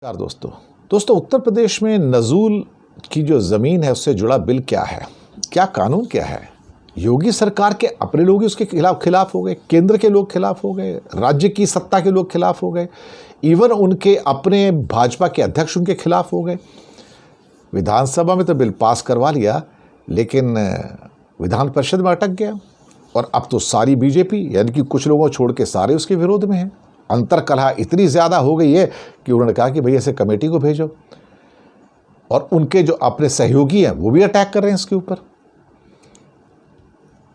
नमस्कार दोस्तों उत्तर प्रदेश में नजूल की जो ज़मीन है उससे जुड़ा बिल क्या है, क्या कानून क्या है। योगी सरकार के अपने लोग ही उसके खिलाफ हो गए, केंद्र के लोग खिलाफ हो गए, राज्य की सत्ता के लोग खिलाफ हो गए, इवन उनके अपने भाजपा के अध्यक्ष उनके खिलाफ हो गए। विधानसभा में तो बिल पास करवा लिया लेकिन विधान परिषद में अटक गया और अब तो सारी बीजेपी यानी कि कुछ लोगों को छोड़ के सारे उसके विरोध में हैं। अंतर कलह इतनी ज़्यादा हो गई है कि उन्होंने कहा कि भाई ऐसे कमेटी को भेजो, और उनके जो अपने सहयोगी हैं वो भी अटैक कर रहे हैं इसके ऊपर।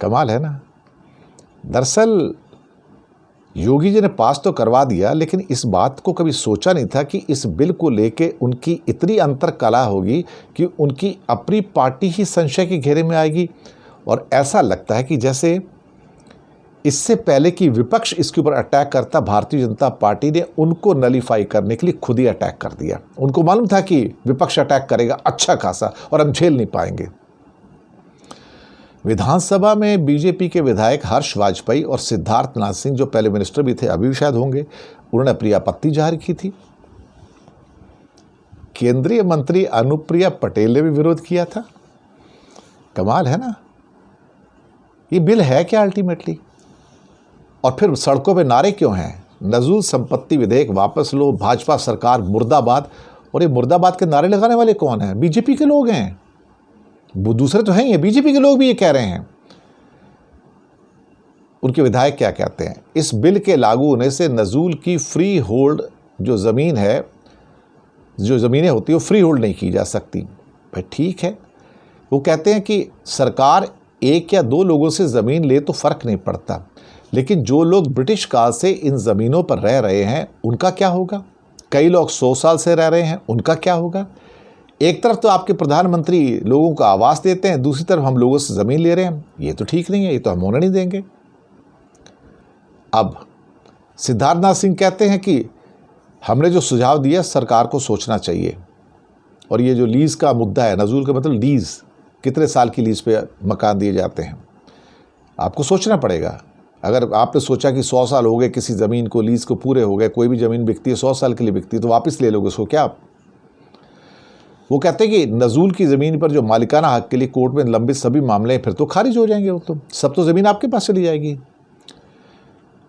कमाल है ना। दरअसल योगी जी ने पास तो करवा दिया लेकिन इस बात को कभी सोचा नहीं था कि इस बिल को लेके उनकी इतनी अंतर कलह होगी कि उनकी अपनी पार्टी ही संशय के घेरे में आएगी। और ऐसा लगता है कि जैसे इससे पहले कि विपक्ष इसके ऊपर अटैक करता, भारतीय जनता पार्टी ने उनको नलीफाई करने के लिए खुद ही अटैक कर दिया। उनको मालूम था कि विपक्ष अटैक करेगा अच्छा खासा और हम झेल नहीं पाएंगे। विधानसभा में बीजेपी के विधायक हर्ष वाजपेयी और सिद्धार्थ नाथ सिंह, जो पहले मिनिस्टर भी थे अभी भी शायद होंगे, उन्होंने अपनी आपत्ति जाहिर की थी। केंद्रीय मंत्री अनुप्रिया पटेल ने भी विरोध किया था। कमाल है ना। ये बिल है क्या अल्टीमेटली। और फिर सड़कों पे नारे क्यों हैं, नजूल संपत्ति विधेयक वापस लो, भाजपा सरकार मुर्दाबाद। और ये मुर्दाबाद के नारे लगाने वाले कौन हैं? बीजेपी के लोग हैं। वो दूसरे तो हैं ही, बीजेपी के लोग भी ये कह रहे हैं। उनके विधायक क्या कहते हैं, इस बिल के लागू होने से नजूल की फ्री होल्ड जो ज़मीन है, जो ज़मीनें होती है वो फ्री होल्ड नहीं की जा सकती। भाई ठीक है, वो कहते हैं कि सरकार एक या दो लोगों से ज़मीन ले तो फ़र्क नहीं पड़ता, लेकिन जो लोग ब्रिटिश काल से इन ज़मीनों पर रह रहे हैं उनका क्या होगा। कई लोग 100 साल से रह रहे हैं, उनका क्या होगा। एक तरफ तो आपके प्रधानमंत्री लोगों को आवास देते हैं, दूसरी तरफ हम लोगों से ज़मीन ले रहे हैं। ये तो ठीक नहीं है, ये तो हम होने नहीं देंगे। अब सिद्धार्थनाथ सिंह कहते हैं कि हमने जो सुझाव दिया सरकार को सोचना चाहिए। और ये जो लीज़ का मुद्दा है, नजूल का मतलब लीज़, कितने साल की लीज़ पे मकान दिए जाते हैं, आपको सोचना पड़ेगा। अगर आपने सोचा कि 100 साल हो गए किसी ज़मीन को, लीज़ को पूरे हो गए, कोई भी ज़मीन बिकती है 100 साल के लिए बिकती है तो वापस ले लोगे उसको क्या आप। वो कहते हैं कि नजूल की ज़मीन पर जो मालिकाना हक के लिए कोर्ट में लंबित सभी मामले फिर तो खारिज हो जाएंगे, वो तो सब तो ज़मीन आपके पास चली जाएगी।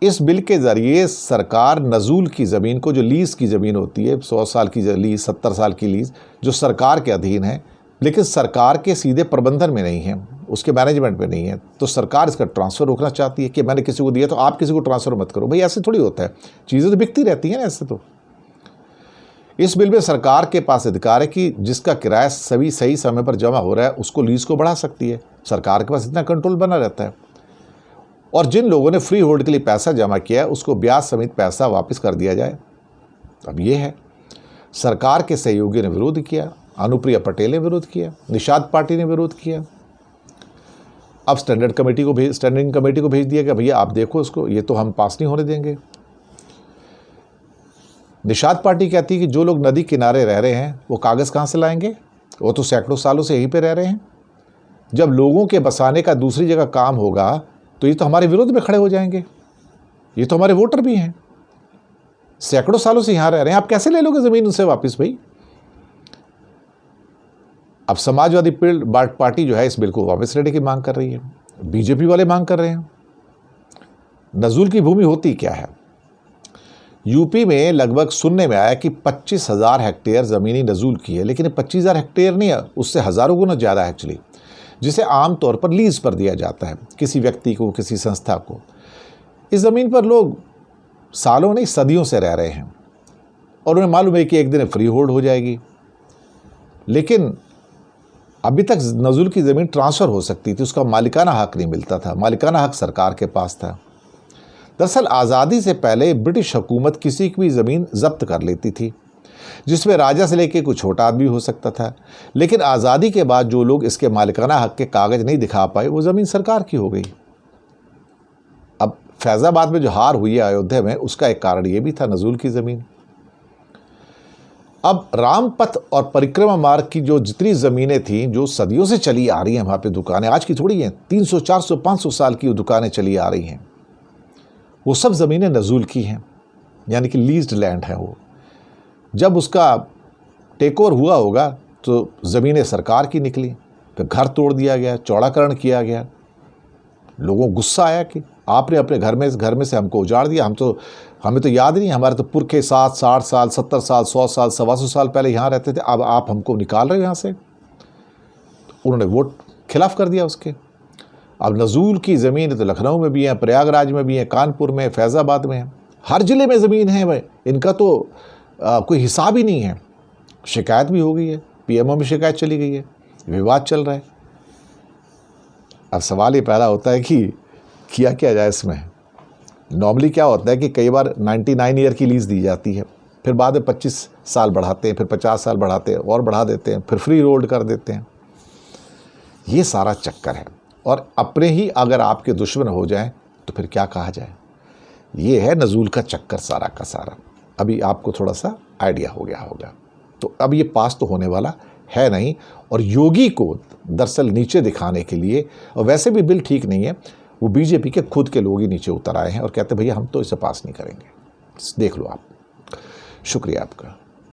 इस बिल के ज़रिए सरकार नजूल की ज़मीन को, जो लीज़ की ज़मीन होती है 100 साल की लीज़, 70 साल की लीज़, जो सरकार के अधीन है लेकिन सरकार के सीधे प्रबंधन में नहीं है, उसके मैनेजमेंट में नहीं है, तो सरकार इसका ट्रांसफ़र रोकना चाहती है कि मैंने किसी को दिया तो आप किसी को ट्रांसफ़र मत करो। भाई ऐसे थोड़ी होता है, चीज़ें तो बिकती रहती हैं ना ऐसे। तो इस बिल में सरकार के पास अधिकार है कि जिसका किराया सही समय पर जमा हो रहा है उसको लीज़ को बढ़ा सकती है। सरकार के पास इतना कंट्रोल बना रहता है। और जिन लोगों ने फ्री होल्ड के लिए पैसा जमा किया है उसको ब्याज समेत पैसा वापस कर दिया जाए। अब ये है, सरकार के सहयोगी ने विरोध किया, अनुप्रिया पटेल ने विरोध किया, निषाद पार्टी ने विरोध किया। अब स्टैंडिंग कमेटी को भेज दिया कि भैया आप देखो इसको, ये तो हम पास नहीं होने देंगे। निषाद पार्टी कहती है कि जो लोग नदी किनारे रह रहे हैं वो कागज़ कहाँ से लाएंगे, वो तो सैकड़ों सालों से यहीं पे रह रहे हैं। जब लोगों के बसाने का दूसरी जगह काम होगा तो ये तो हमारे विरोध में खड़े हो जाएंगे, ये तो हमारे वोटर भी हैं, सैकड़ों सालों से यहाँ रह रहे हैं, आप कैसे ले लोगे ज़मीन उनसे वापस। भाई अब समाजवादी पार्टी जो है इस बिल को वापस लेने की मांग कर रही है, बीजेपी वाले मांग कर रहे हैं। नजूल की भूमि होती क्या है। यूपी में लगभग सुनने में आया कि 25,000 हेक्टेयर ज़मीनी नजूल की है, लेकिन 25,000 हेक्टेयर नहीं है, उससे हज़ारों गुना ज़्यादा है एक्चुअली, जिसे आमतौर पर लीज़ पर दिया जाता है किसी व्यक्ति को, किसी संस्था को। इस ज़मीन पर लोग सालों नहीं सदियों से रह रहे हैं और उन्हें मालूम है कि एक दिन फ्री होल्ड हो जाएगी। लेकिन अभी तक नजूल की ज़मीन ट्रांसफ़र हो सकती थी, उसका मालिकाना हक नहीं मिलता था, मालिकाना हक सरकार के पास था। दरअसल आज़ादी से पहले ब्रिटिश हुकूमत किसी की भी ज़मीन जब्त कर लेती थी, जिसमें राजा से लेकर कोई छोटा आदमी हो सकता था। लेकिन आज़ादी के बाद जो लोग इसके मालिकाना हक के कागज़ नहीं दिखा पाए वो ज़मीन सरकार की हो गई। अब फैज़ाबाद में जो हार हुई है अयोध्या में, उसका एक कारण ये भी था नजूल की ज़मीन। अब रामपथ और परिक्रमा मार्ग की जो जितनी ज़मीनें थीं जो सदियों से चली आ रही हैं, वहाँ पे दुकानें आज की थोड़ी हैं, 300, 400, 500 साल की वो दुकानें चली आ रही हैं, वो सब ज़मीनें नजूल की हैं, यानी कि लीज्ड लैंड है। जब उसका टेक ओवर हुआ होगा तो ज़मीनें सरकार की निकली, फिर घर तोड़ दिया गया, चौड़ाकरण किया गया। लोगों को गुस्सा आया कि आपने अपने घर में से हमको उजाड़ दिया, हमें तो याद नहीं, हमारे तो पुरखे 60 साल 70 साल 100 साल 125 साल पहले यहाँ रहते थे, अब आप हमको निकाल रहे हो यहाँ से। उन्होंने वोट खिलाफ कर दिया उसके। अब नज़ूल की ज़मीन तो लखनऊ में भी है, प्रयागराज में भी है, कानपुर में, फैज़ाबाद में है, हर ज़िले में ज़मीन है भाई, इनका तो कोई हिसाब ही नहीं है। शिकायत भी हो गई है, पीएमओ में शिकायत चली गई है, विवाद चल रहा है। अब सवाल ये पैदा होता है कि किया क्या जाए इसमें। नॉर्मली क्या होता है कि कई बार 99 ईयर की लीज़ दी जाती है, फिर बाद में 25 साल बढ़ाते हैं, फिर 50 साल बढ़ाते हैं और बढ़ा देते हैं, फिर फ्री रोल्ड कर देते हैं। ये सारा चक्कर है, और अपने ही अगर आपके दुश्मन हो जाएं तो फिर क्या कहा जाए। ये है नज़ूल का चक्कर सारा का सारा। अभी आपको थोड़ा सा आइडिया हो गया होगा। तो अब ये पास तो होने वाला है नहीं, और योगी को दरअसल नीचे दिखाने के लिए, और वैसे भी बिल ठीक नहीं है, वो बीजेपी के खुद के लोग ही नीचे उतर आए हैं और कहते हैं भैया हम तो इसे पास नहीं करेंगे। देख लो आप। शुक्रिया आपका।